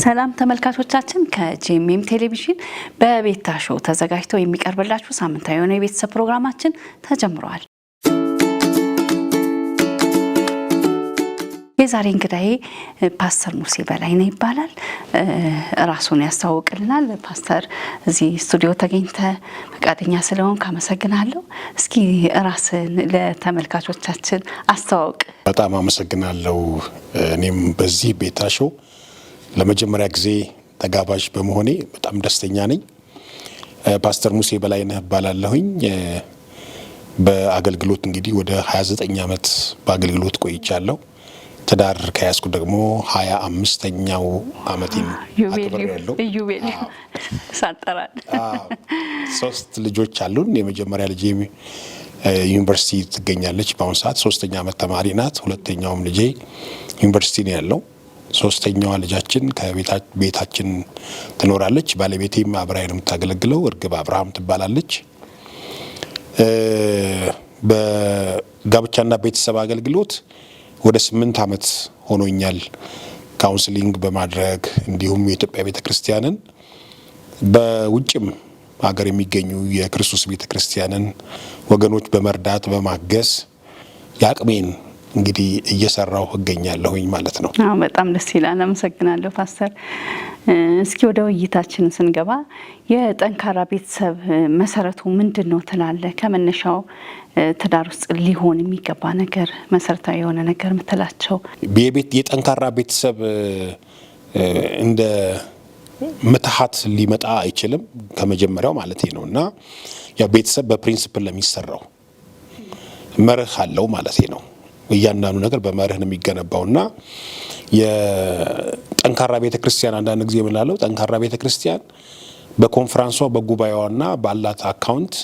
ሰላም ተመልካቾቻችን ከጂኤምኤም ቴሌቪዥን በቤታ ሾው ተዘጋጅቶ የሚቀርብላችሁ ሳምንታዊ የሆነ የቤተሰብ ፕሮግራማችን ተጀምሯል። የዛሬ እንግዳዬ ፓስተር ሙሴ በላይነህ ይባላል። ራሱን ያስተዋውቅልናል። ፓስተር እዚህ ስቱዲዮ ተገኝተ ፈቃደኛ ስለሆንክ አመሰግናለሁ። እስኪ ራስን ለተመልካቾቻችን አስተዋውቅ። በጣም አመሰግናለሁ። እኔም በዚህ ቤታ ሾው ለመጀመሪያ ጊዜ ተጋባዥ በመሆኔ በጣም ደስተኛ ነኝ። ፓስተር ሙሴ በላይነህ እባላለሁኝ። በአገልግሎት እንግዲህ ወደ 29 ዓመት በአገልግሎት ቆይቻለሁ። ትዳር ከያዝኩ ደግሞ 25ኛው ዓመቴን አክብሬያለሁ። ዩቤል ሳጠራል። 3 ልጆች አሉን። የመጀመሪያ ልጄ ዩኒቨርሲቲ ትገኛለች በአሁኑ ሰዓት 3ኛ ዓመት ተማሪ ናት። ሁለተኛውም ልጄ ዩኒቨርሲቲ ነው ያለው። ሶስተኛዋ ልጃችን ከቤታችን ትኖራለች። ባለቤቴም አብራይ ነው የምታገለግለው። እርግብ አብርሃም ትባላለች። በጋብቻና ቤተሰብ አገልግሎት ወደ 8 ዓመት ሆኖኛል። ካውንስሊንግ በማድረግ እንዲሁም የኢትዮጵያ ቤተክርስቲያንን በውጭም ሀገር የሚገኙ የክርስቶስ ቤተክርስቲያንን ወገኖች በመርዳት በማገዝ ያቅሜን እንግዲህ እየሰራው እገኛለሁኝ ማለት ነው። በጣም ደስ ይላል። አመሰግናለሁ ፓስተር። እስኪ ወደ ውይይታችን ስንገባ የጠንካራ ቤተሰብ መሰረቱ ምንድን ነው ትላለህ? ከመነሻው ትዳር ውስጥ ሊሆን የሚገባ ነገር መሰረታዊ የሆነ ነገር ምትላቸው? የጠንካራ ቤተሰብ እንደ ምትሃት ሊመጣ አይችልም ከመጀመሪያው ማለት ነው። እና ያው ቤተሰብ በፕሪንሲፕል ለሚሰራው መርህ አለው ማለት ነው። እያንዳንዱ ነገር በመርህ ነው የሚገነባውና የጠንካራ ቤተክርስቲያን አንዳንድ ጊዜ የምንላለው ጠንካራ ቤተክርስቲያን በኮንፈረንሷ በጉባኤዋና ባላት አካውንት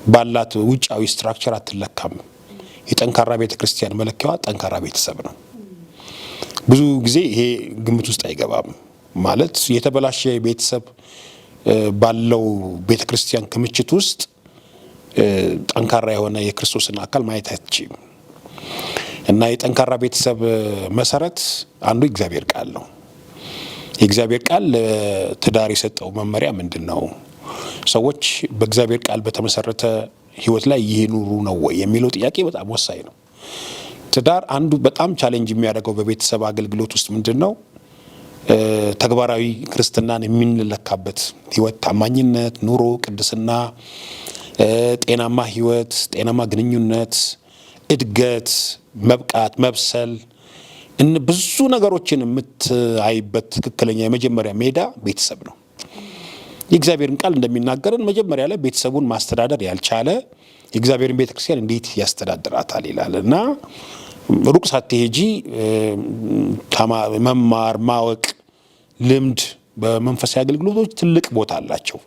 ባላት ውጫዊ ስትራክቸር አትለካም። የጠንካራ ቤተክርስቲያን መለኪያዋ ጠንካራ ቤተሰብ ነው። ብዙ ጊዜ ይሄ ግምት ውስጥ አይገባም። ማለት የተበላሸ ቤተሰብ ባለው ቤተክርስቲያን ክምችት ውስጥ ጠንካራ የሆነ የክርስቶስን አካል ማየት አይችልም። እና የጠንካራ ቤተሰብ መሰረት አንዱ እግዚአብሔር ቃል ነው። የእግዚአብሔር ቃል ለትዳር የሰጠው መመሪያ ምንድነው? ሰዎች በእግዚአብሔር ቃል በተመሰረተ ህይወት ላይ ይኑሩ ነው ወይ የሚለው ጥያቄ በጣም ወሳኝ ነው። ትዳር አንዱ በጣም ቻሌንጅ የሚያደርገው በቤተሰብ አገልግሎት ውስጥ ምንድነው? ተግባራዊ ክርስትናን የምንለካበት ህይወት፣ ታማኝነት፣ ኑሮ፣ ቅድስና፣ ጤናማ ህይወት፣ ጤናማ ግንኙነት፣ እድገት፣ መብቃት፣ መብሰል ብዙ ነገሮችን የምታይበት ትክክለኛ የመጀመሪያ ሜዳ ቤተሰብ ነው። የእግዚአብሔርን ቃል እንደሚናገረን መጀመሪያ ላይ ቤተሰቡን ማስተዳደር ያልቻለ የእግዚአብሔርን ቤተክርስቲያን እንዴት ያስተዳድራታል ይላል እና ሩቅ ሳትሄጂ መማር፣ ማወቅ፣ ልምድ በመንፈሳዊ አገልግሎቶች ትልቅ ቦታ አላቸው።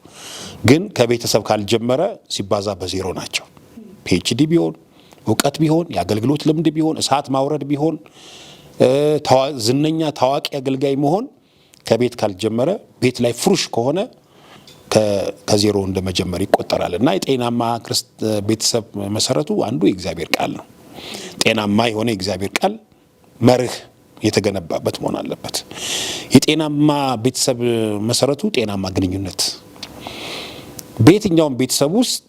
ግን ከቤተሰብ ካልጀመረ ሲባዛ በዜሮ ናቸው። ፒኤችዲ ቢሆን እውቀት ቢሆን የአገልግሎት ልምድ ቢሆን እሳት ማውረድ ቢሆን ዝነኛ ታዋቂ አገልጋይ መሆን ከቤት ካልጀመረ ቤት ላይ ፍሩሽ ከሆነ ከዜሮ እንደመጀመር ይቆጠራል እና የጤናማ ቤተሰብ መሰረቱ አንዱ የእግዚአብሔር ቃል ነው። ጤናማ የሆነ የእግዚአብሔር ቃል መርህ የተገነባበት መሆን አለበት። የጤናማ ቤተሰብ መሰረቱ ጤናማ ግንኙነት። በየትኛውም ቤተሰብ ውስጥ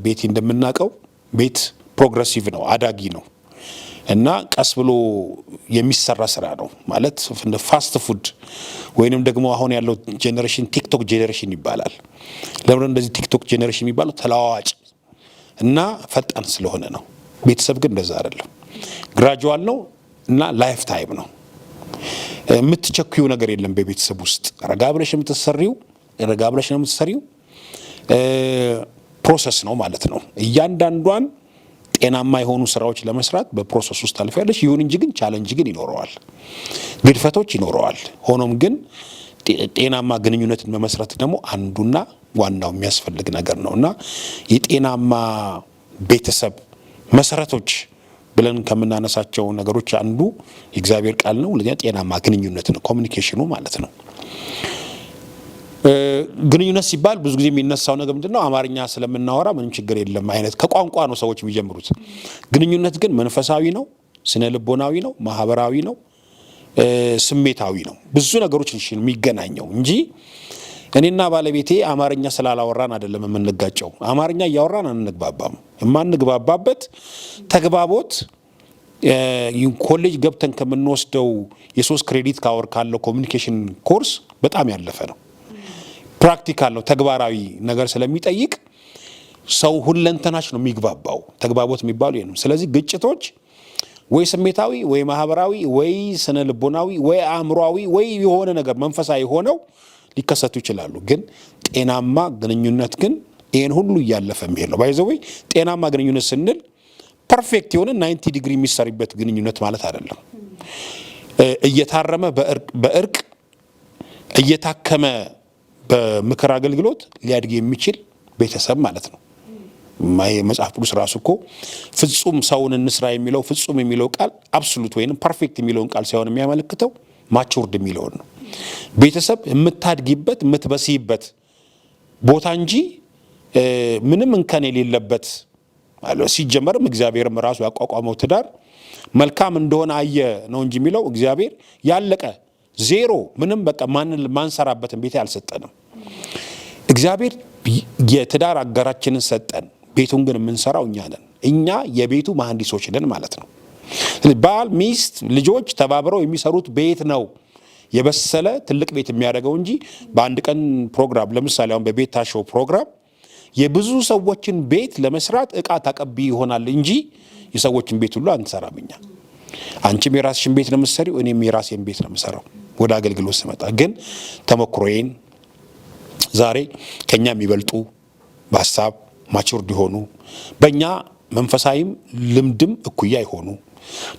ቤት እንደምናውቀው ቤት ፕሮግረሲቭ ነው፣ አዳጊ ነው እና ቀስ ብሎ የሚሰራ ስራ ነው ማለት እንደ ፋስት ፉድ ወይንም ደግሞ አሁን ያለው ጄኔሬሽን ቲክቶክ ጄኔሬሽን ይባላል። ለምን እንደዚህ ቲክቶክ ጄኔሬሽን የሚባለው ተለዋዋጭ እና ፈጣን ስለሆነ ነው። ቤተሰብ ግን እንደዛ አይደለም። ግራጁዋል ነው እና ላይፍ ታይም ነው። የምትቸኩዩ ነገር የለም በቤተሰብ ውስጥ። ረጋ ብለሽ ነው የምትሰሪው ፕሮሰስ ነው ማለት ነው። እያንዳንዷን ጤናማ የሆኑ ስራዎች ለመስራት በፕሮሰስ ውስጥ ታልፊያለሽ። ይሁን እንጂ ግን ቻሌንጅ ግን ይኖረዋል፣ ግድፈቶች ይኖረዋል። ሆኖም ግን ጤናማ ግንኙነትን መመስረት ደግሞ አንዱና ዋናው የሚያስፈልግ ነገር ነውና የጤናማ ቤተሰብ መሰረቶች ብለን ከምናነሳቸው ነገሮች አንዱ የእግዚአብሔር ቃል ነው። ለኛ ጤናማ ግንኙነት ነው፣ ኮሚኒኬሽኑ ማለት ነው። ግንኙነት ሲባል ብዙ ጊዜ የሚነሳው ነገር ምንድነው? አማርኛ ስለምናወራ ምንም ችግር የለም አይነት ከቋንቋ ነው ሰዎች የሚጀምሩት። ግንኙነት ግን መንፈሳዊ ነው፣ ስነ ልቦናዊ ነው፣ ማህበራዊ ነው፣ ስሜታዊ ነው። ብዙ ነገሮች የሚገናኘው እንጂ እኔና ባለቤቴ አማርኛ ስላላወራን አይደለም የምንጋጨው። አማርኛ እያወራን አንግባባም። የማንግባባበት ተግባቦት ኮሌጅ ገብተን ከምንወስደው የ3 ክሬዲት ካወር ካለው ኮሚኒኬሽን ኮርስ በጣም ያለፈ ነው። ፕራክቲካል ነው፣ ተግባራዊ ነገር ስለሚጠይቅ ሰው ሁለንተናች ነው የሚግባባው። ተግባቦት የሚባሉ ይሄ ነው። ስለዚህ ግጭቶች ወይ ስሜታዊ ወይ ማህበራዊ ወይ ስነ ልቦናዊ ወይ አእምሯዊ ወይ የሆነ ነገር መንፈሳዊ ሆነው ሊከሰቱ ይችላሉ። ግን ጤናማ ግንኙነት ግን ይሄን ሁሉ እያለፈ የሚሄድ ነው። ባይዘው ጤናማ ግንኙነት ስንል ፐርፌክት የሆነ 90 ዲግሪ የሚሰሪበት ግንኙነት ማለት አይደለም። እየታረመ በእርቅ እየታከመ በምክር አገልግሎት ሊያድግ የሚችል ቤተሰብ ማለት ነው። መጽሐፍ ቅዱስ ራሱ እኮ ፍጹም ሰውን እንስራ የሚለው ፍጹም የሚለው ቃል አብሶሉት ወይንም ፐርፌክት የሚለውን ቃል ሳይሆን የሚያመለክተው ማቹርድ የሚለውን ነው። ቤተሰብ የምታድጊበት የምትበሲበት ቦታ እንጂ ምንም እንከን የሌለበት ሲጀመርም እግዚአብሔርም ራሱ ያቋቋመው ትዳር መልካም እንደሆነ አየ ነው እንጂ የሚለው እግዚአብሔር ያለቀ ዜሮ ምንም በቃ ማንሰራበትን ቤት አልሰጠንም። እግዚአብሔር የትዳር አጋራችንን ሰጠን። ቤቱን ግን የምንሰራው እኛ ነን። እኛ የቤቱ መሐንዲሶች ነን ማለት ነው። ባል፣ ሚስት፣ ልጆች ተባብረው የሚሰሩት ቤት ነው የበሰለ ትልቅ ቤት የሚያደርገው እንጂ በአንድ ቀን ፕሮግራም ለምሳሌ አሁን በቤት ታሾው ፕሮግራም የብዙ ሰዎችን ቤት ለመስራት እቃ ታቀቢ ይሆናል እንጂ የሰዎችን ቤት ሁሉ አንሰራም እኛ። አንቺም የራስሽን ቤት ነው የምትሰሪው፣ እኔም የራሴን ቤት ነው የምሰራው። ወደ አገልግሎት ስመጣ ግን ተሞክሮዬን ዛሬ ከኛ የሚበልጡ በሀሳብ ማቹርድ የሆኑ በእኛ መንፈሳዊም ልምድም እኩያ ይሆኑ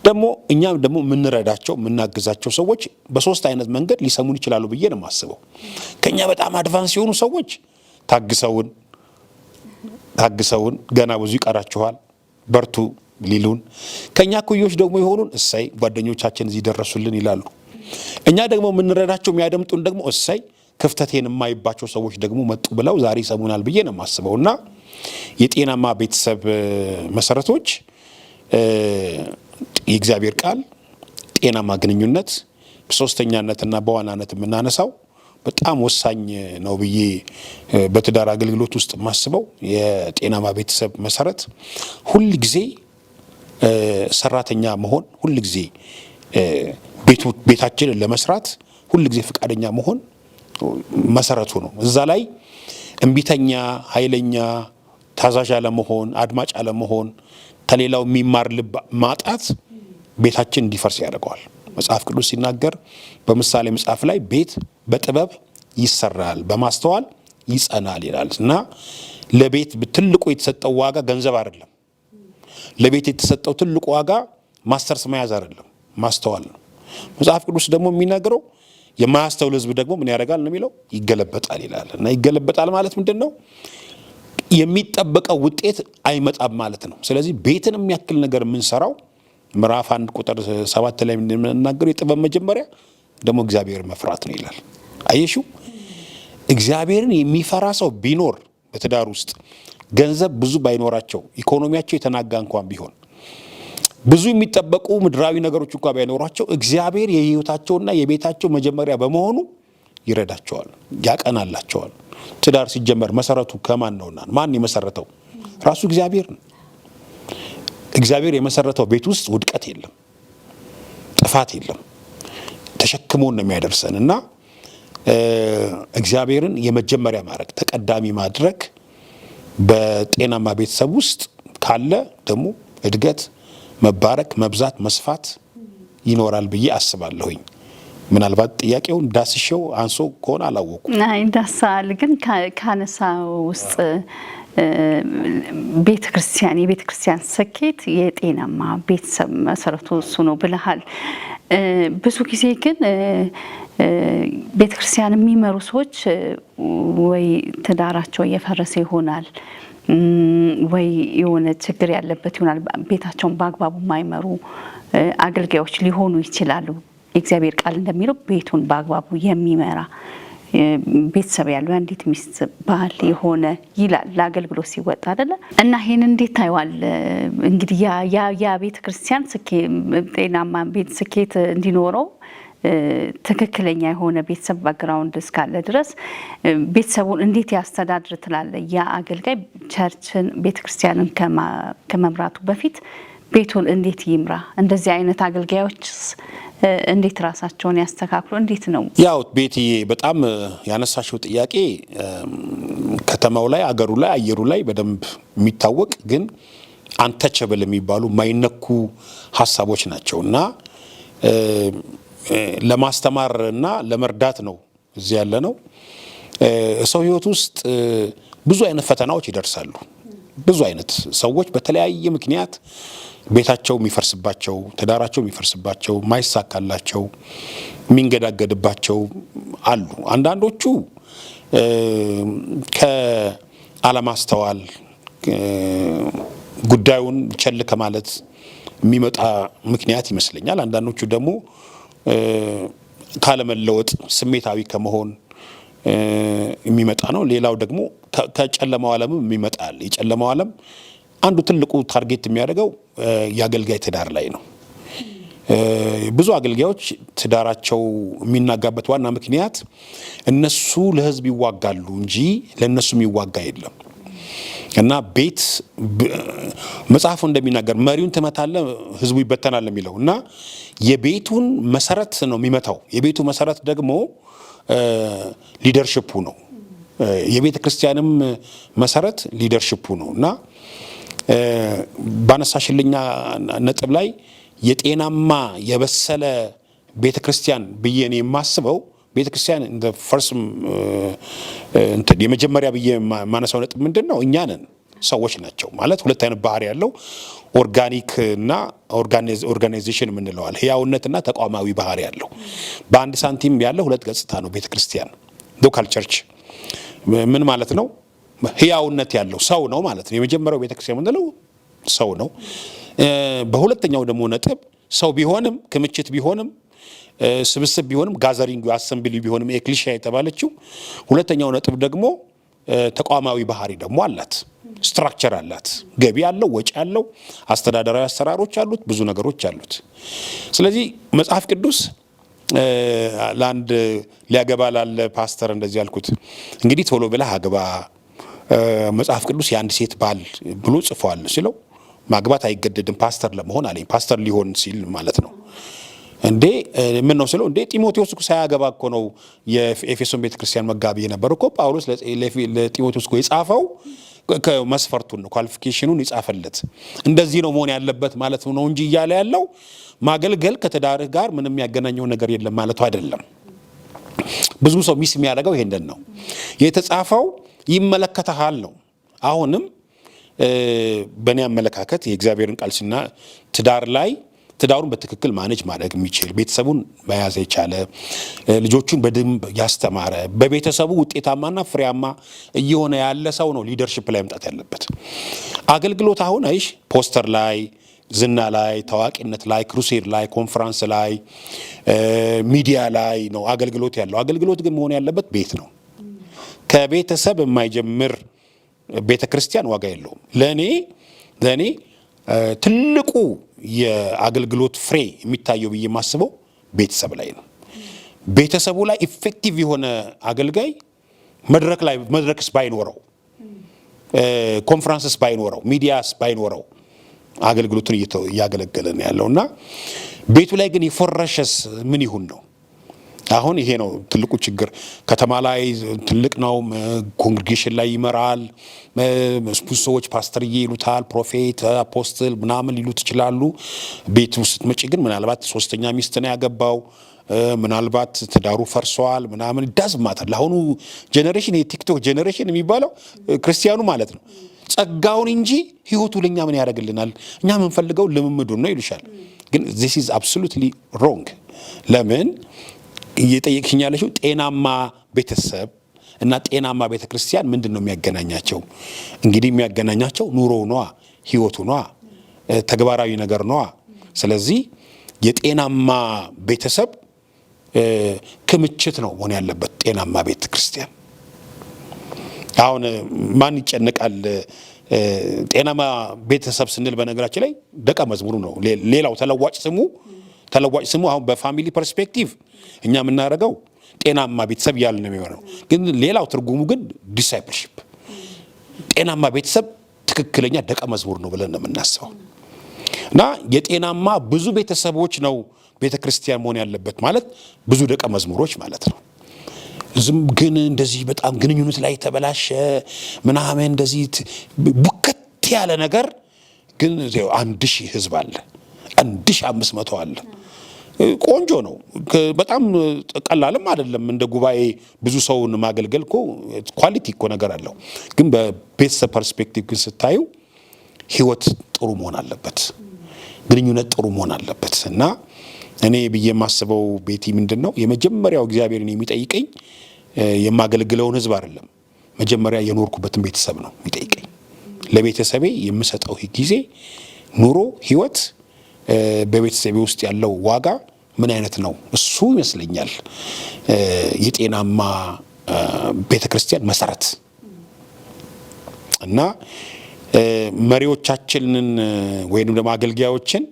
ደግሞ እኛም ደግሞ የምንረዳቸው የምናግዛቸው ሰዎች በ3 አይነት መንገድ ሊሰሙን ይችላሉ ብዬ ነው የማስበው። ከኛ በጣም አድቫንስ የሆኑ ሰዎች ታግሰውን ገና ብዙ ይቀራችኋል በርቱ ሊሉን፣ ከኛ እኩዮች ደግሞ የሆኑን እሰይ ጓደኞቻችን እዚህ ደረሱልን ይላሉ። እኛ ደግሞ የምንረዳቸው የሚያደምጡን ደግሞ እሰይ ክፍተቴን የማይባቸው ሰዎች ደግሞ መጡ ብለው ዛሬ ይሰሙናል ብዬ ነው የማስበው። እና የጤናማ ቤተሰብ መሰረቶች የእግዚአብሔር ቃል፣ ጤናማ ግንኙነት፣ በሶስተኛነትና በዋናነት የምናነሳው በጣም ወሳኝ ነው ብዬ በትዳር አገልግሎት ውስጥ የማስበው የጤናማ ቤተሰብ መሰረት ሁል ጊዜ ሰራተኛ መሆን፣ ሁል ጊዜ ቤታችንን ለመስራት ሁል ጊዜ ፈቃደኛ መሆን መሰረቱ ነው። እዛ ላይ እምቢተኛ፣ ኃይለኛ፣ ታዛዥ አለመሆን፣ አድማጭ አለመሆን፣ ከሌላው የሚማር ልብ ማጣት ቤታችን እንዲፈርስ ያደርገዋል። መጽሐፍ ቅዱስ ሲናገር በምሳሌ መጽሐፍ ላይ ቤት በጥበብ ይሰራል በማስተዋል ይጸናል ይላል። እና ለቤት ትልቁ የተሰጠው ዋጋ ገንዘብ አይደለም። ለቤት የተሰጠው ትልቁ ዋጋ ማስተርስ መያዝ አይደለም፣ ማስተዋል ነው። መጽሐፍ ቅዱስ ደግሞ የሚናገረው የማያስተውል ሕዝብ ደግሞ ምን ያደርጋል ነው የሚለው? ይገለበጣል ይላል። እና ይገለበጣል ማለት ምንድን ነው? የሚጠበቀው ውጤት አይመጣም ማለት ነው። ስለዚህ ቤትን የሚያክል ነገር የምንሰራው ምዕራፍ 1 ቁጥር 7 ላይ የምንናገረው የጥበብ መጀመሪያ ደግሞ እግዚአብሔር መፍራት ነው ይላል። አየሽው? እግዚአብሔርን የሚፈራ ሰው ቢኖር በትዳር ውስጥ ገንዘብ ብዙ ባይኖራቸው፣ ኢኮኖሚያቸው የተናጋ እንኳን ቢሆን፣ ብዙ የሚጠበቁ ምድራዊ ነገሮች እንኳን ባይኖራቸው እግዚአብሔር የህይወታቸውና የቤታቸው መጀመሪያ በመሆኑ ይረዳቸዋል፣ ያቀናላቸዋል። ትዳር ሲጀመር መሰረቱ ከማን ነውና? ማን የመሰረተው? ራሱ እግዚአብሔር ነው። እግዚአብሔር የመሰረተው ቤት ውስጥ ውድቀት የለም፣ ጥፋት የለም። ተሸክሞን ነው የሚያደርሰን እና እግዚአብሔርን የመጀመሪያ ማድረግ ተቀዳሚ ማድረግ በጤናማ ቤተሰብ ውስጥ ካለ ደግሞ እድገት፣ መባረክ፣ መብዛት፣ መስፋት ይኖራል ብዬ አስባለሁኝ። ምናልባት ጥያቄውን ዳስሸው አንሶ ከሆነ አላወኩም። አይ ዳሳል ግን ካነሳ ውስጥ ቤተክርስቲያን የቤተክርስቲያን ስኬት የጤናማ ቤተሰብ መሰረቱ እሱ ነው ብለሃል። ብዙ ጊዜ ግን ቤተክርስቲያን የሚመሩ ሰዎች ወይ ትዳራቸው እየፈረሰ ይሆናል ወይ የሆነ ችግር ያለበት ይሆናል። ቤታቸውን በአግባቡ የማይመሩ አገልጋዮች ሊሆኑ ይችላሉ። የእግዚአብሔር ቃል እንደሚለው ቤቱን በአግባቡ የሚመራ ቤተሰብ ያለው አንዲት ሚስት ባል የሆነ ይላል ለአገልግሎት ሲወጣ አይደለ? እና ይሄን እንዴት ታይዋል? እንግዲህ ያ ቤተ ክርስቲያን ጤናማ ቤት ስኬት እንዲኖረው ትክክለኛ የሆነ ቤተሰብ ባክግራውንድ እስካለ ድረስ ቤተሰቡን እንዴት ያስተዳድር ትላለ? ያ አገልጋይ ቸርችን ቤተክርስቲያንን ከመምራቱ በፊት ቤቱን እንዴት ይምራ? እንደዚህ አይነት አገልጋዮች እንዴት ራሳቸውን ያስተካክሉ? እንዴት ነው? ያው ቤትዬ በጣም ያነሳሽው ጥያቄ ከተማው ላይ አገሩ ላይ አየሩ ላይ በደንብ የሚታወቅ ግን አንተቸብል የሚባሉ ማይነኩ ሀሳቦች ናቸውና ለማስተማርና ለመርዳት ነው እዚህ ያለ ነው። ሰው ህይወት ውስጥ ብዙ አይነት ፈተናዎች ይደርሳሉ። ብዙ አይነት ሰዎች በተለያየ ምክንያት ቤታቸው የሚፈርስባቸው፣ ትዳራቸው የሚፈርስባቸው፣ ማይሳካላቸው፣ የሚንገዳገድባቸው አሉ። አንዳንዶቹ ከአለማስተዋል ጉዳዩን ቸል ከማለት የሚመጣ ምክንያት ይመስለኛል። አንዳንዶቹ ደግሞ ካለመለወጥ ስሜታዊ ከመሆን የሚመጣ ነው። ሌላው ደግሞ ከጨለማው ዓለምም የሚመጣል። የጨለማው ዓለም አንዱ ትልቁ ታርጌት የሚያደርገው የአገልጋይ ትዳር ላይ ነው። ብዙ አገልጋዮች ትዳራቸው የሚናጋበት ዋና ምክንያት እነሱ ለህዝብ ይዋጋሉ እንጂ ለነሱ የሚዋጋ የለም። እና ቤት መጽሐፉ እንደሚናገር መሪውን ትመታለህ ህዝቡ ይበተናል የሚለው እና የቤቱን መሰረት ነው የሚመታው። የቤቱ መሰረት ደግሞ ሊደርሺፑ ነው። የቤተ ክርስቲያንም መሰረት ሊደርሺፑ ነው እና ባነሳሽልኛ ነጥብ ላይ የጤናማ የበሰለ ቤተ ክርስቲያን ብዬ ነው የማስበው። ቤተ ክርስቲያን እንደ ፈርስት የመጀመሪያ ብዬ ማነሳው ነጥብ ምንድነው? እኛ ነን፣ ሰዎች ናቸው ማለት ሁለት አይነት ባህሪ ያለው ኦርጋኒክ እና ኦርጋናይዜሽን የምንለዋል ህያውነትና ተቋማዊ ባህሪ ያለው በአንድ ሳንቲም ያለ ሁለት ገጽታ ነው ቤተ ክርስቲያን። ሎካል ቸርች ምን ማለት ነው? ህያውነት ያለው ሰው ነው ማለት ነው። የመጀመሪያው ቤተ ክርስቲያን የምንለው ሰው ነው። በሁለተኛው ደግሞ ነጥብ ሰው ቢሆንም ክምችት ቢሆንም ስብስብ ቢሆንም ጋዘሪንግ አሰምብሊ ቢሆንም ኤክሊሻ የተባለችው ሁለተኛው ነጥብ ደግሞ ተቋማዊ ባህሪ ደግሞ አላት። ስትራክቸር አላት። ገቢ አለው፣ ወጪ አለው፣ አስተዳደራዊ አሰራሮች አሉት፣ ብዙ ነገሮች አሉት። ስለዚህ መጽሐፍ ቅዱስ ለአንድ ሊያገባ ላለ ፓስተር እንደዚህ ያልኩት እንግዲህ ቶሎ ብለህ አግባ መጽሐፍ ቅዱስ የአንድ ሴት ባል ብሎ ጽፏል ሲለው ማግባት አይገደድም ፓስተር ለመሆን አለኝ። ፓስተር ሊሆን ሲል ማለት ነው። እንዴ ምን ነው ስለው እንዴ ጢሞቴዎስ እኮ ሳያገባ እኮ ነው የኤፌሶን ቤተክርስቲያን መጋቢ የነበረው እኮ ጳውሎስ ለጢሞቴዎስ እኮ የጻፈው መስፈርቱን ነው ኳሊፊኬሽኑን ይጻፈለት። እንደዚህ ነው መሆን ያለበት ማለት ነው እንጂ እያለ ያለው ማገልገል ከትዳርህ ጋር ምንም የሚያገናኘው ነገር የለም ማለቱ አይደለም። ብዙ ሰው ሚስ የሚያደርገው ይሄንን ነው። የተጻፈው ይመለከታል ነው። አሁንም በእኔ አመለካከት የእግዚአብሔርን ቃል ሲና ትዳር ላይ ትዳሩን በትክክል ማኔጅ ማድረግ የሚችል ቤተሰቡን መያዝ የቻለ ልጆቹን በደንብ ያስተማረ በቤተሰቡ ውጤታማና ፍሬያማ እየሆነ ያለ ሰው ነው ሊደርሺፕ ላይ መምጣት ያለበት። አገልግሎት አሁን አይሽ ፖስተር ላይ፣ ዝና ላይ፣ ታዋቂነት ላይ፣ ክሩሴድ ላይ፣ ኮንፈረንስ ላይ፣ ሚዲያ ላይ ነው አገልግሎት ያለው። አገልግሎት ግን መሆን ያለበት ቤት ነው። ከቤተሰብ የማይጀምር ቤተክርስቲያን ዋጋ የለውም። ለኔ ትልቁ የአገልግሎት ፍሬ የሚታየው ብዬ የማስበው ቤተሰብ ላይ ነው። ቤተሰቡ ላይ ኢፌክቲቭ የሆነ አገልጋይ መድረክስ ባይኖረው፣ ኮንፈረንስስ ባይኖረው፣ ሚዲያስ ባይኖረው አገልግሎቱን እያገለገለ ነው ያለውና ቤቱ ላይ ግን የፎረሸስ ምን ይሁን ነው። አሁን ይሄ ነው ትልቁ ችግር። ከተማ ላይ ትልቅ ነው፣ ኮንግሪጌሽን ላይ ይመራል፣ ብዙ ሰዎች ፓስተርዬ ይሉታል፣ ፕሮፌት አፖስትል ምናምን ሊሉት ይችላሉ። ቤት ውስጥ መጪ ግን ምናልባት ሶስተኛ ሚስት ነው ያገባው፣ ምናልባት ትዳሩ ፈርሷል ምናምን ዳዝ ማተር። ለአሁኑ ጄኔሬሽን የቲክቶክ ጄኔሬሽን የሚባለው ክርስቲያኑ ማለት ነው ጸጋውን እንጂ ህይወቱ ለኛ ምን ያደርግልናል? እኛ የምንፈልገው ልምምዱን ነው ይሉሻል። ግን this is absolutely wrong። ለምን እየጠየቅሽኝ ያለሽው ጤናማ ቤተሰብ እና ጤናማ ቤተክርስቲያን ምንድን ነው የሚያገናኛቸው? እንግዲህ የሚያገናኛቸው ኑሮ ነዋ፣ ህይወቱ ነዋ፣ ተግባራዊ ነገር ነዋ። ስለዚህ የጤናማ ቤተሰብ ክምችት ነው መሆን ያለበት ጤናማ ቤተክርስቲያን። አሁን ማን ይጨነቃል? ጤናማ ቤተሰብ ስንል በነገራችን ላይ ደቀ መዝሙሩ ነው። ሌላው ተለዋጭ ስሙ ተለዋጭ ስሙ አሁን በፋሚሊ ፐርስፔክቲቭ እኛ የምናደርገው ጤናማ ቤተሰብ ያለ ነው የሚሆነው። ግን ሌላው ትርጉሙ ግን ዲሳይፕልሺፕ ጤናማ ቤተሰብ ትክክለኛ ደቀ መዝሙር ነው ብለን ነው የምናስበው። እና የጤናማ ብዙ ቤተሰቦች ነው ቤተክርስቲያን መሆን ያለበት ማለት ብዙ ደቀ መዝሙሮች ማለት ነው። ዝም ግን እንደዚህ በጣም ግንኙነት ላይ ተበላሸ ምናምን እንደዚህ ቡከት ያለ ነገር ግን 1000 ህዝብ አለ 1500 አለ። ቆንጆ ነው በጣም ቀላልም አይደለም። እንደ ጉባኤ ብዙ ሰውን ማገልገል እኮ ኳሊቲ እኮ ነገር አለው። ግን በቤተሰብ ፐርስፔክቲቭ ግን ስታዩ ህይወት ጥሩ መሆን አለበት፣ ግንኙነት ጥሩ መሆን አለበት። እና እኔ ብዬ የማስበው ቤቲ ምንድነው የመጀመሪያው እግዚአብሔርን የሚጠይቀኝ የማገልግለውን ህዝብ አይደለም፣ መጀመሪያ የኖርኩበትን ቤተሰብ ነው የሚጠይቀኝ። ለቤተሰቤ የምሰጠው ጊዜ፣ ኑሮ፣ ህይወት በቤተሰቤ ውስጥ ያለው ዋጋ ምን አይነት ነው? እሱ ይመስለኛል የጤናማ ቤተክርስቲያን መሰረት። እና መሪዎቻችንን ወይንም ደግሞ አገልጋዮችን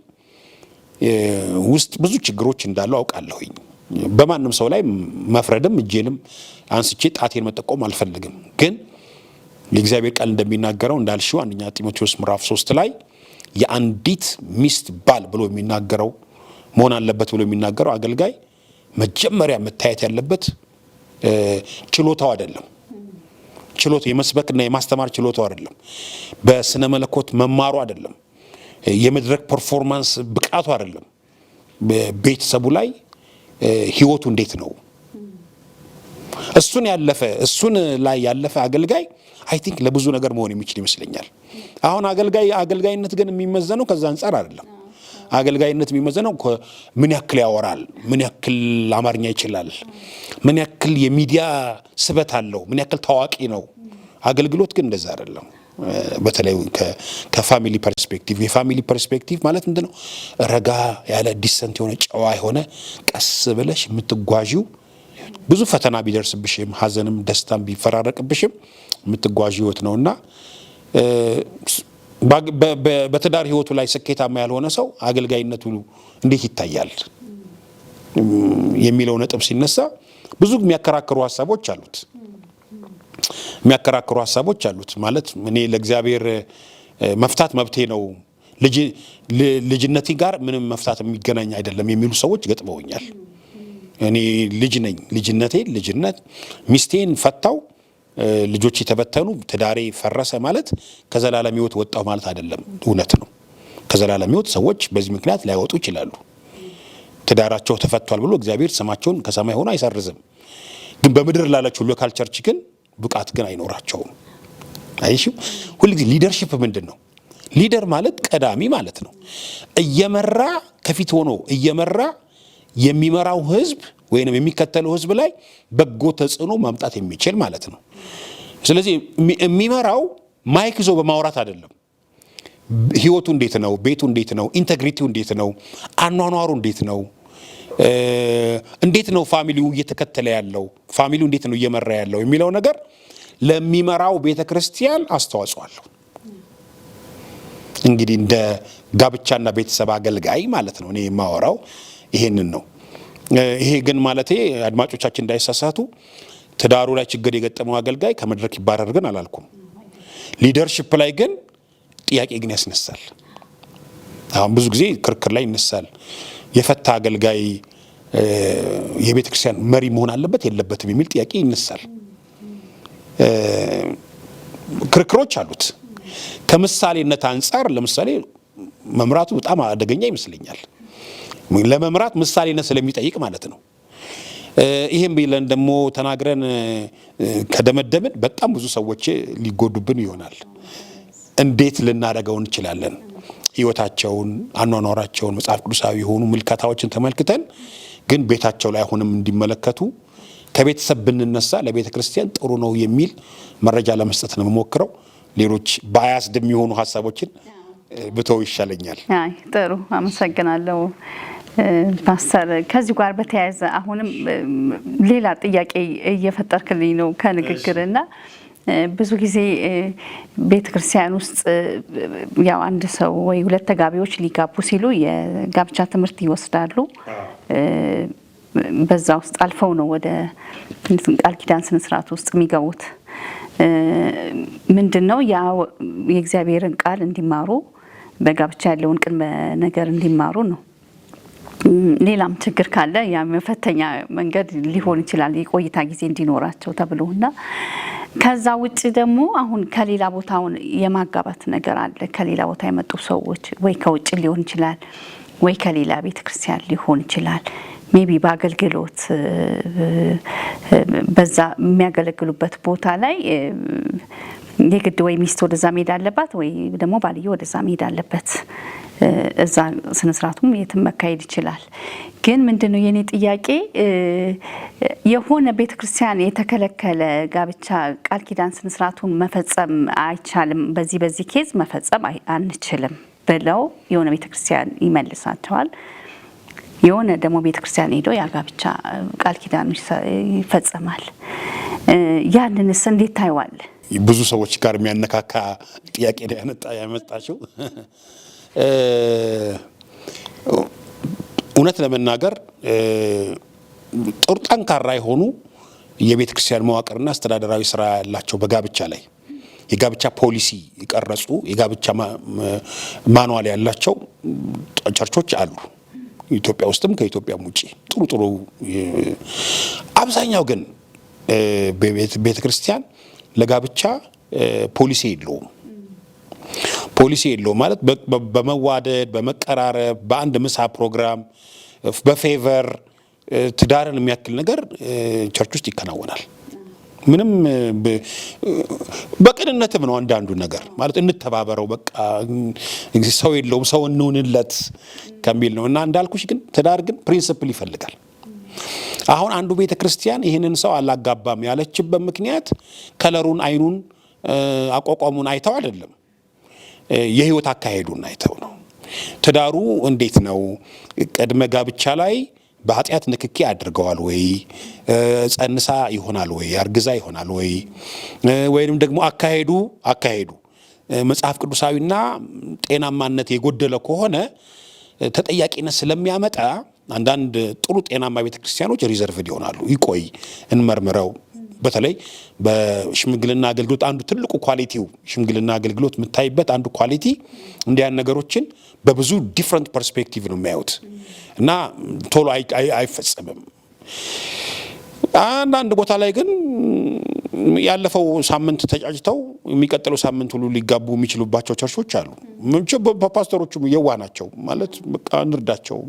ውስጥ ብዙ ችግሮች እንዳሉ አውቃለሁኝ። በማንም ሰው ላይ መፍረድም እጄንም አንስቼ ጣቴን መጠቆም አልፈልግም። ግን የእግዚአብሔር ቃል እንደሚናገረው እንዳልሽው አንደኛ ጢሞቴዎስ ምዕራፍ 3 ላይ የአንዲት ሚስት ባል ብሎ የሚናገረው መሆን አለበት ብሎ የሚናገረው አገልጋይ መጀመሪያ መታየት ያለበት ችሎታው አይደለም። ችሎታው የመስበክና የማስተማር ችሎታው አይደለም። በስነ መለኮት መማሩ አይደለም። የመድረክ ፐርፎርማንስ ብቃቱ አይደለም። በቤተሰቡ ላይ ህይወቱ እንዴት ነው? እሱን ላይ ያለፈ አገልጋይ አይ ቲንክ ለብዙ ነገር መሆን የሚችል ይመስለኛል። አሁን አገልጋይነት ግን የሚመዘነው ከዛ አንፃር አይደለም። አገልጋይነት የሚመዘነው ምን ያክል ያወራል፣ ምን ያክል አማርኛ ይችላል፣ ምን ያክል የሚዲያ ስበት አለው፣ ምን ያክል ታዋቂ ነው። አገልግሎት ግን እንደዛ አይደለም። በተለይ ከፋሚሊ ፐርስፔክቲቭ የፋሚሊ ፐርስፔክቲቭ ማለት ምንድነው? ረጋ ያለ ዲሰንት የሆነ ጨዋ የሆነ ቀስ ብለሽ የምትጓዢው ብዙ ፈተና ቢደርስብሽም ሀዘንም ደስታም ቢፈራረቅብሽም የምትጓዢው ህይወት ነውና በትዳር ህይወቱ ላይ ስኬታማ ያልሆነ ሰው አገልጋይነቱ እንዴት ይታያል የሚለው ነጥብ ሲነሳ ብዙ የሚያከራክሩ ሀሳቦች አሉት። ማለት እኔ ለእግዚአብሔር መፍታት መብቴ ነው፣ ልጅነቴ ጋር ምንም መፍታት የሚገናኝ አይደለም የሚሉ ሰዎች ገጥመውኛል። እኔ ልጅ ነኝ፣ ልጅነት ሚስቴን ፈታው፣ ልጆች የተበተኑ፣ ትዳሬ ፈረሰ ማለት ከዘላለም ህይወት ወጣው ማለት አይደለም። እውነት ነው። ከዘላለም ህይወት ሰዎች በዚህ ምክንያት ላይወጡ ይችላሉ። ትዳራቸው ተፈቷል ብሎ እግዚአብሔር ስማቸውን ከሰማይ ሆኖ አይሰርዝም። ግን በምድር ላለችው ሎካል ቸርች ግን ብቃት ግን አይኖራቸውም። አይሹ ሁልጊዜ ሊደርሺፕ ምንድነው? ሊደር ማለት ቀዳሚ ማለት ነው። እየመራ ከፊት ሆኖ እየመራ የሚመራው ህዝብ ወይንም የሚከተለው ህዝብ ላይ በጎ ተጽዕኖ ማምጣት የሚችል ማለት ነው። ስለዚህ የሚመራው ማይክ ይዞ በማውራት አይደለም። ህይወቱ እንዴት ነው? ቤቱ እንዴት ነው? ኢንቴግሪቲው እንዴት ነው? አኗኗሩ እንዴት ነው? እንዴት ነው ፋሚሊው እየተከተለ ያለው? ፋሚሊው እንዴት ነው እየመራ ያለው የሚለው ነገር ለሚመራው ቤተክርስቲያን አስተዋጽኦ አለው። እንግዲህ እንደ ጋብቻና ቤተሰብ አገልጋይ ማለት ነው እኔ የማወራው ይሄንን ነው። ይሄ ግን ማለቴ አድማጮቻችን እንዳይሳሳቱ ትዳሩ ላይ ችግር የገጠመው አገልጋይ ከመድረክ ይባረር ግን አላልኩም። ሊደርሺፕ ላይ ግን ጥያቄ ግን ያስነሳል። አሁን ብዙ ጊዜ ክርክር ላይ ይነሳል። የፈታ አገልጋይ የቤተ ክርስቲያን መሪ መሆን አለበት የለበትም የሚል ጥያቄ ይነሳል። ክርክሮች አሉት። ከምሳሌነት አንጻር ለምሳሌ መምራቱ በጣም አደገኛ ይመስለኛል። ለመምራት ምሳሌነት ስለሚጠይቅ ማለት ነው። ይሄን ቢለን ደግሞ ተናግረን ከደመደምን በጣም ብዙ ሰዎች ሊጎዱብን ይሆናል። እንዴት ልናደርገው እንችላለን? ህይወታቸውን፣ አኗኗራቸውን መጽሐፍ ቅዱሳዊ የሆኑ ምልከታዎችን ተመልክተን ግን ቤታቸው ላይ አሁንም እንዲመለከቱ ከቤተሰብ ብንነሳ ለቤተ ክርስቲያን ጥሩ ነው የሚል መረጃ ለመስጠት ነው የምሞክረው። ሌሎች ባያስድ የሚሆኑ ሀሳቦችን ብተው ይሻለኛል። አይ ጥሩ አመሰግናለሁ ፓስተር። ከዚህ ጋር በተያያዘ አሁንም ሌላ ጥያቄ እየፈጠርክልኝ ነው ከንግግርና ብዙ ጊዜ ቤተክርስቲያን ውስጥ ያው አንድ ሰው ወይ ሁለት ተጋቢዎች ሊጋቡ ሲሉ የጋብቻ ትምህርት ይወስዳሉ። በዛ ውስጥ አልፈው ነው ወደ ቃል ኪዳን ስነ ስርዓት ውስጥ የሚገቡት። ምንድነው ያ የእግዚአብሔርን ቃል እንዲማሩ በጋብቻ ያለውን ቅድመ ነገር እንዲማሩ ነው። ሌላም ችግር ካለ ያ መፈተኛ መንገድ ሊሆን ይችላል የቆይታ ጊዜ እንዲኖራቸው ተብሎና ከዛ ውጪ ደግሞ አሁን ከሌላ ቦታውን የማጋባት ነገር አለ። ከሌላ ቦታ የመጡ ሰዎች ወይ ከውጭ ሊሆን ይችላል ወይ ከሌላ ቤተክርስቲያን ሊሆን ይችላል። ሜቢ በአገልግሎት በዛ የሚያገለግሉበት ቦታ ላይ የግድ ወይ ሚስት ወደዛ መሄድ አለባት ወይ ደግሞ ባልየው ወደዛ መሄድ አለበት። እዛ ስነ ስርዓቱም የትም መካሄድ ይችላል። ግን ምንድነው የኔ ጥያቄ የሆነ ቤተክርስቲያን የተከለከለ ጋብቻ ቃል ኪዳን ስነ ስርዓቱን መፈጸም አይቻልም፣ በዚህ ኬዝ መፈጸም አንችልም ብለው የሆነ ቤተክርስቲያን ይመልሳቸዋል። የሆነ ደግሞ ቤተክርስቲያን ሄዶ ያ ጋብቻ ቃል ኪዳኑ ይፈጸማል። ያንንስ እንዴት ታይዋል? ብዙ ሰዎች ጋር የሚያነካካ ጥያቄ ያመጣችው እውነት ለመናገር ጥሩ ጠንካራ የሆኑ የቤተ ክርስቲያን መዋቅርና አስተዳደራዊ ስራ ያላቸው በጋብቻ ላይ የጋብቻ ፖሊሲ የቀረጹ የጋብቻ ማኑዋል ያላቸው ቸርቾች አሉ። ኢትዮጵያ ውስጥም ከኢትዮጵያም ውጪ ጥሩ አብዛኛው ግን ቤተ ክርስቲያን ለጋብቻ ፖሊሲ የለውም። ፖሊሲ የለውም ማለት በመዋደድ በመቀራረብ በአንድ ምሳ ፕሮግራም በፌቨር ትዳርን የሚያክል ነገር ቸርች ውስጥ ይከናወናል። ምንም በቅንነትም ነው አንዳንዱ ነገር ማለት እንተባበረው በቃ ሰው የለውም ሰው እንሁንለት ከሚል ነው። እና እንዳልኩሽ ግን ትዳር ግን ፕሪንሲፕል ይፈልጋል። አሁን አንዱ ቤተክርስቲያን ይህንን ሰው አላጋባም ያለችበት ምክንያት ከለሩን፣ አይኑን፣ አቋቋሙን አይተው አይደለም፣ የህይወት አካሄዱን አይተው ነው። ትዳሩ እንዴት ነው? ቅድመ ጋብቻ ላይ በኃጢአት ንክኪ አድርገዋል ወይ? ጸንሳ ይሆናል ወይ? አርግዛ ይሆናል ወይ? ወይንም ደግሞ አካሄዱ መጽሐፍ ቅዱሳዊና ጤናማነት የጎደለ ከሆነ ተጠያቂነት ስለሚያመጣ አንዳንድ ጥሩ ጤናማ ቤተክርስቲያኖች ሪዘርቭድ ይሆናሉ። ይቆይ እንመርምረው። በተለይ በሽምግልና አገልግሎት አንዱ ትልቁ ኳሊቲው ሽምግልና አገልግሎት የምታይበት አንዱ ኳሊቲ እንዲያን ነገሮችን በብዙ ዲፍረንት ፐርስፔክቲቭ ነው የሚያዩት እና ቶሎ አይፈጸምም። አንዳንድ ቦታ ላይ ግን ያለፈው ሳምንት ተጫጭተው የሚቀጥለው ሳምንት ሁሉ ሊጋቡ የሚችሉባቸው ቸርቾች አሉ። ፓስተሮቹም የዋ ናቸው ማለት በቃ እንርዳቸው፣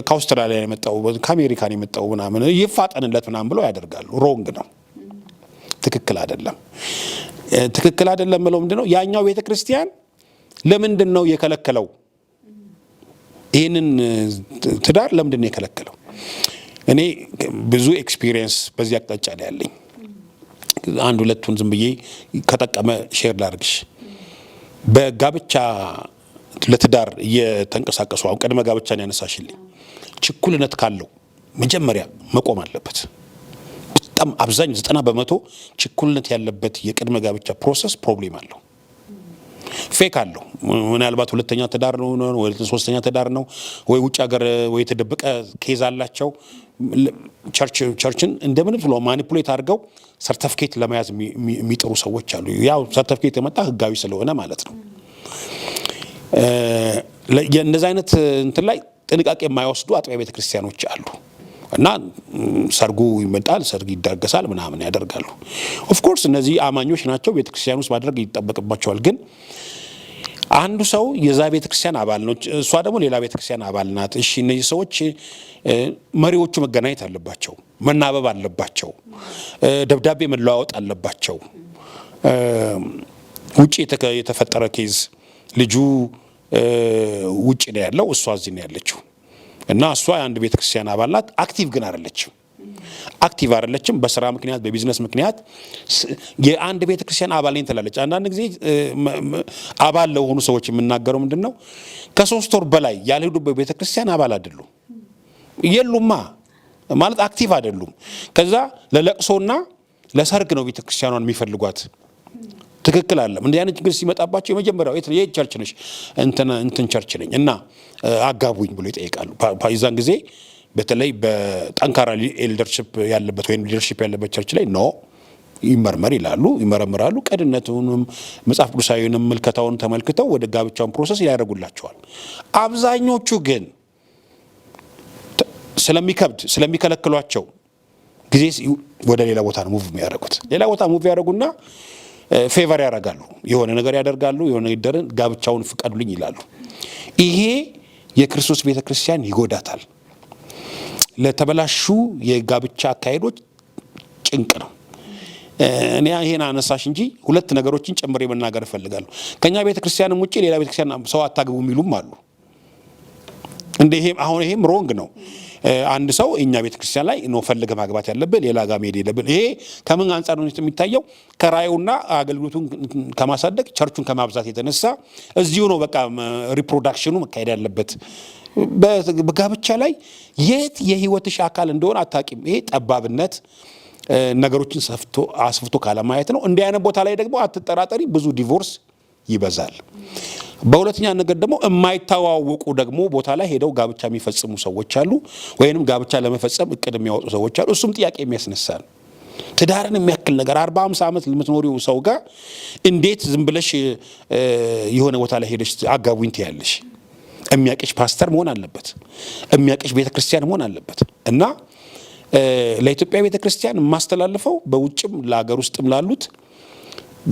ከአውስትራሊያ የመጣው ከአሜሪካን የመጣው ምናምን ይፋጠንለት ምናምን ብለው ያደርጋሉ። ሮንግ ነው፣ ትክክል አይደለም። ትክክል አይደለም ብለው ምንድነው ያኛው ቤተክርስቲያን ለምንድን ነው የከለከለው? ይህንን ትዳር ለምንድን ነው የከለከለው? እኔ ብዙ ኤክስፒሪየንስ በዚህ አቅጣጫ ላይ ያለኝ አንድ ሁለቱን ዝም ብዬ ከጠቀመ ሼር ላድርግሽ። በጋብቻ ለትዳር እየተንቀሳቀሱ አሁን ቅድመ ጋብቻን ያነሳሽልኝ ችኩልነት ካለው መጀመሪያ መቆም አለበት። በጣም አብዛኛው 90% ችኩልነት ያለበት የቅድመ ጋብቻ ፕሮሰስ ፕሮብሌም አለው፣ ፌክ አለው። ምናልባት ሁለተኛ ትዳር ነው ወይ ሶስተኛ ትዳር ነው ወይ ውጭ ሀገር ወይ የተደበቀ ኬዝ አላቸው። ቸርችን እንደምንም ብሎ ማኒፑሌት አድርገው ሰርቲፊኬት ለመያዝ የሚጥሩ ሰዎች አሉ። ያው ሰርቲፊኬት የመጣ ህጋዊ ስለሆነ ማለት ነው። የእነዚህ አይነት እንትን ላይ ጥንቃቄ የማይወስዱ አጥቢያ ቤተክርስቲያኖች አሉ እና ሰርጉ ይመጣል፣ ሰርግ ይደገሳል፣ ምናምን ያደርጋሉ። ኦፍ ኮርስ እነዚህ አማኞች ናቸው፣ ቤተክርስቲያን ውስጥ ማድረግ ይጠበቅባቸዋል። ግን አንዱ ሰው የዛ ቤተክርስቲያን አባል ነው፣ እሷ ደግሞ ሌላ ቤተክርስቲያን አባል ናት። እሺ እነዚህ ሰዎች መሪዎቹ መገናኘት አለባቸው፣ መናበብ አለባቸው፣ ደብዳቤ መለዋወጥ አለባቸው። ውጪ የተፈጠረ ኬዝ ልጁ ውጪ ነው ያለው፣ እሷ እዚህ ነው ያለችው እና እሷ የአንድ ቤተክርስቲያን አባል ናት። አክቲቭ ግን አይደለችም። አክቲቭ አይደለችም በስራ ምክንያት በቢዝነስ ምክንያት የአንድ ቤተክርስቲያን አባል ነኝ ትላለች። አንዳንድ ጊዜ አባል ለሆኑ ሰዎች የምናገረው ምንድነው ከ3 ወር በላይ ያልሄዱበት ቤተክርስቲያን አባል አይደሉም። የሉማ ማለት አክቲቭ አይደሉም። ከዛ ለለቅሶና ለሰርግ ነው ቤተክርስቲያኗን የሚፈልጓት። ትክክል አይደለም። እንዲህ አይነት ችግር ሲመጣባቸው የመጀመሪያው የት ቸርች ነሽ? እንትን ቸርች ነኝ እና አጋቡኝ ብሎ ይጠይቃሉ። የዛን ጊዜ በተለይ በጠንካራ ኤልደርሺፕ ያለበት ወይም ሊደርሺፕ ያለበት ቸርች ላይ ኖ ይመርመር ይላሉ፣ ይመረምራሉ። ቅድነቱንም መጽሐፍ ቅዱሳዊንም ምልከታውን ተመልክተው ወደ ጋብቻውን ፕሮሰስ ያደርጉላቸዋል። አብዛኞቹ ግን ስለሚከለክሏቸው ጊዜ ወደ ሌላ ቦታ ነው ሙቭ የሚያደርጉት። ሌላ ቦታ ሙቭ ያደርጉና ፌቨር ያደርጋሉ፣ የሆነ ነገር ያደርጋሉ፣ የሆነ ነገር ጋብቻውን ፍቀዱልኝ ይላሉ። ይሄ የክርስቶስ ቤተክርስቲያን ይጎዳታል። ለተበላሹ የጋብቻ አካሄዶች ጭንቅ ነው። እኔ ይሄን አነሳሽ እንጂ ሁለት ነገሮችን ጨምሬ መናገር እፈልጋለሁ። ከኛ ቤተክርስቲያንም ውጪ ሌላ ቤተክርስቲያን ሰው አታግቡ የሚሉም አሉ። ይሄም ሮንግ ነው። አንድ ሰው እኛ ቤተክርስቲያን ላይ ነው ፈልገ ማግባት ያለብን፣ ሌላ ጋር መሄድ የለብን። ይሄ ከምን አንጻር ነው የሚታየው? ከራዩና አገልግሎቱን ከማሳደግ ቸርቹን ከማብዛት የተነሳ እዚሁ ነው በቃ ሪፕሮዳክሽኑ መካሄድ ያለበት። በጋብቻ ላይ የት የህይወትሽ አካል እንደሆነ አታቂም። ይሄ ጠባብነት፣ ነገሮችን አስፍቶ ካለማየት ነው። እንዲህ አይነት ቦታ ላይ ደግሞ አትጠራጠሪ፣ ብዙ ዲቮርስ ይበዛል። በሁለተኛ ነገር ደግሞ የማይተዋወቁ ደግሞ ቦታ ላይ ሄደው ጋብቻ የሚፈጽሙ ሰዎች አሉ፣ ወይንም ጋብቻ ለመፈጸም እቅድ የሚያወጡ ሰዎች አሉ። እሱም ጥያቄ የሚያስነሳል። ትዳርን የሚያክል ነገር 40-50 ዓመት ለምትኖሪው ሰው ጋር እንዴት ዝም ብለሽ የሆነ ቦታ ላይ ሄደሽ አጋቡኝ ትያለሽ? የሚያቅሽ ፓስተር መሆን አለበት፣ የሚያቅሽ ቤተክርስቲያን መሆን አለበት። እና ለኢትዮጵያ ቤተክርስቲያን የማስተላልፈው በውጭም ለሀገር ውስጥም ላሉት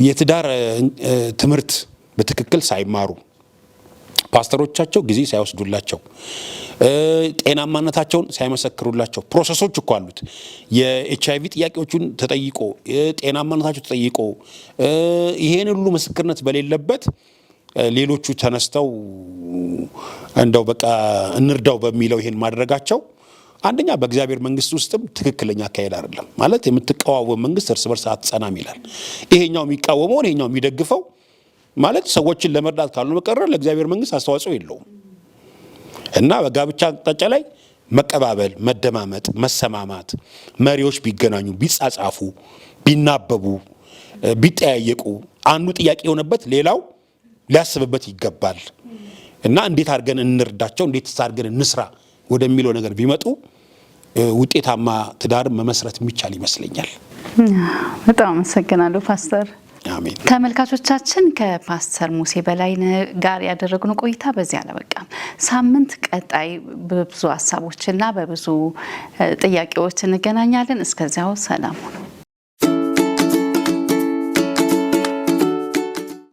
የትዳር ትምህርት በትክክል ሳይማሩ ፓስተሮቻቸው ጊዜ ሳይወስዱላቸው ጤናማነታቸውን ሳይመሰክሩላቸው ፕሮሰሶች እኮ አሉት። የኤችአይቪ ጥያቄዎቹን ተጠይቆ ጤናማነታቸው ተጠይቆ ይሄን ሁሉ ምስክርነት በሌለበት ሌሎቹ ተነስተው እንደው በቃ እንርዳው በሚለው ይሄን ማድረጋቸው አንደኛ በእግዚአብሔር መንግስት ውስጥም ትክክለኛ አካሄድ አይደለም። ማለት የምትቃወም መንግስት እርስ በርስ አትጸናም ይላል። ይሄኛው የሚቃወመው ይሄኛው የሚደግፈው ማለት ሰዎችን ለመርዳት ካልሆነ በቀር ለእግዚአብሔር መንግስት አስተዋጽኦ የለውም። እና በጋብቻ አቅጣጫ ላይ መቀባበል፣ መደማመጥ፣ መሰማማት፣ መሪዎች ቢገናኙ፣ ቢጻጻፉ፣ ቢናበቡ፣ ቢጠያየቁ አንዱ ጥያቄ የሆነበት ሌላው ሊያስብበት ይገባል። እና እንዴት አድርገን እንርዳቸው፣ እንዴት አድርገን እንስራ ወደሚለው ነገር ቢመጡ ውጤታማ ትዳር መመስረት የሚቻል ይመስለኛል። በጣም አመሰግናለሁ ፓስተር። አሜን። ተመልካቾቻችን ከፓስተር ሙሴ በላይነህ ጋር ያደረግነው ቆይታ በዚህ አላበቃም። ሳምንት ቀጣይ በብዙ ሀሳቦችና በብዙ ጥያቄዎች እንገናኛለን። እስከዚያው ሰላም ሁኑ።